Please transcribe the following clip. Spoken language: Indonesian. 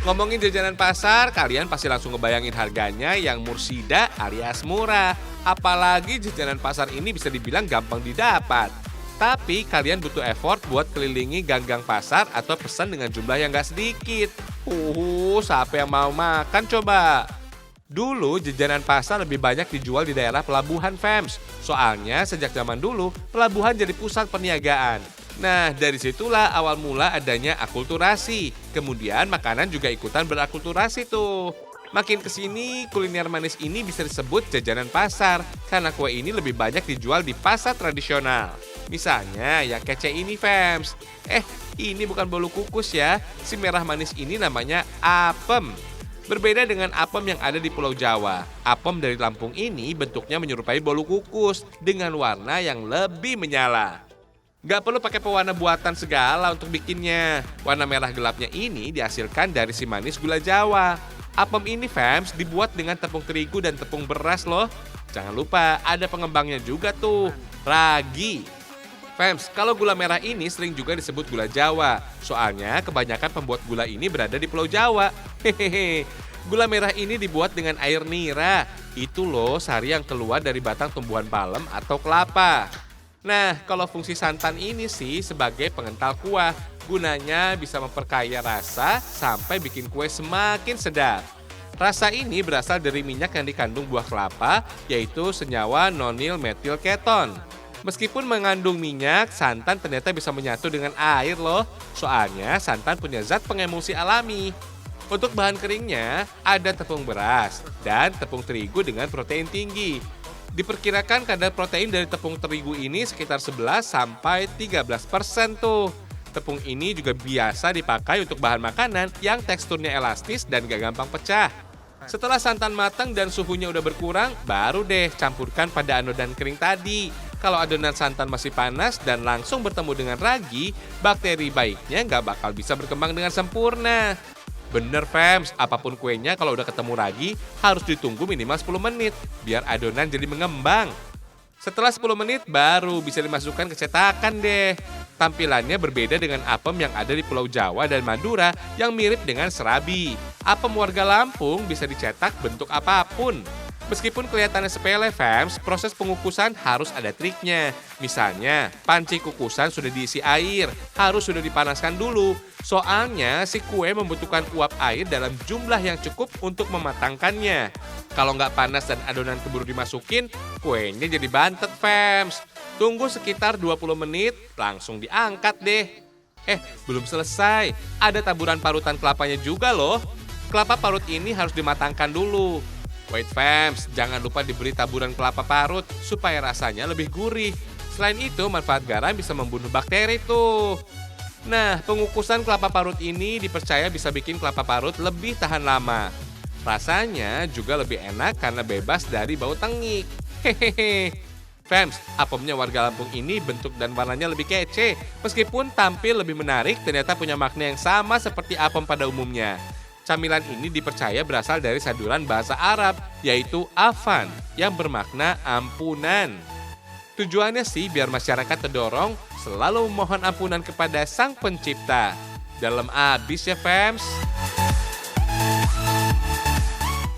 Ngomongin jajanan pasar, kalian pasti langsung ngebayangin harganya yang mursida alias murah. Apalagi jajanan pasar ini bisa dibilang gampang didapat. Tapi kalian butuh effort buat kelilingi gang-gang pasar atau pesan dengan jumlah yang gak sedikit. Siapa yang mau makan coba? Dulu jajanan pasar lebih banyak dijual di daerah pelabuhan Fems. Soalnya sejak zaman dulu pelabuhan jadi pusat perniagaan. Nah, dari situlah awal mula adanya akulturasi. Kemudian makanan juga ikutan berakulturasi tuh. Makin kesini, kuliner manis ini bisa disebut jajanan pasar karena kue ini lebih banyak dijual di pasar tradisional. Misalnya yang kece ini, Fems. Ini bukan bolu kukus ya. Si merah manis ini namanya apem. Berbeda dengan apem yang ada di Pulau Jawa. Apem dari Lampung ini bentuknya menyerupai bolu kukus dengan warna yang lebih menyala. Gak perlu pakai pewarna buatan segala untuk bikinnya. Warna merah gelapnya ini dihasilkan dari si manis gula Jawa. Apem ini, Fems, dibuat dengan tepung terigu dan tepung beras loh. Jangan lupa ada pengembangnya juga tuh, ragi. Fems, kalau gula merah ini sering juga disebut gula Jawa. Soalnya kebanyakan pembuat gula ini berada di Pulau Jawa. Hehehe. Gula merah ini dibuat dengan air nira. Itu loh sari yang keluar dari batang tumbuhan palem atau kelapa. Nah, kalau fungsi santan ini sih sebagai pengental kuah. Gunanya bisa memperkaya rasa sampai bikin kue semakin sedap. Rasa ini berasal dari minyak yang dikandung buah kelapa, yaitu senyawa nonil metil keton. Meskipun mengandung minyak, santan ternyata bisa menyatu dengan air loh. Soalnya santan punya zat pengemulsi alami. Untuk bahan keringnya, ada tepung beras dan tepung terigu dengan protein tinggi. Diperkirakan kadar protein dari tepung terigu ini sekitar 11 sampai 13% tuh. Tepung ini juga biasa dipakai untuk bahan makanan yang teksturnya elastis dan gak gampang pecah. Setelah santan matang dan suhunya udah berkurang, baru deh campurkan pada adonan kering tadi. Kalau adonan santan masih panas dan langsung bertemu dengan ragi, bakteri baiknya gak bakal bisa berkembang dengan sempurna. Bener, Fems, apapun kuenya kalau udah ketemu ragi harus ditunggu minimal 10 menit biar adonan jadi mengembang. Setelah 10 menit baru bisa dimasukkan ke cetakan deh. Tampilannya berbeda dengan apem yang ada di Pulau Jawa dan Madura yang mirip dengan serabi. Apem warga Lampung bisa dicetak bentuk apapun. Meskipun kelihatannya sepele, Fems, proses pengukusan harus ada triknya. Misalnya, panci kukusan sudah diisi air, harus sudah dipanaskan dulu. Soalnya, si kue membutuhkan uap air dalam jumlah yang cukup untuk mematangkannya. Kalau nggak panas dan adonan keburu dimasukin, kuenya jadi bantet, Fems. Tunggu sekitar 20 menit, langsung diangkat deh. Belum selesai. Ada taburan parutan kelapanya juga loh. Kelapa parut ini harus dimatangkan dulu. Wait, Fems, jangan lupa diberi taburan kelapa parut supaya rasanya lebih gurih. Selain itu, manfaat garam bisa membunuh bakteri tuh. Nah, pengukusan kelapa parut ini dipercaya bisa bikin kelapa parut lebih tahan lama. Rasanya juga lebih enak karena bebas dari bau tengik. Hehehe. Fems, apemnya warga Lampung ini bentuk dan warnanya lebih kece. Meskipun tampil lebih menarik, ternyata punya makna yang sama seperti apem pada umumnya. Camilan ini dipercaya berasal dari saduran bahasa Arab, yaitu afan, yang bermakna ampunan. Tujuannya sih biar masyarakat terdorong selalu memohon ampunan kepada Sang Pencipta. Dalam abis ya, Fems.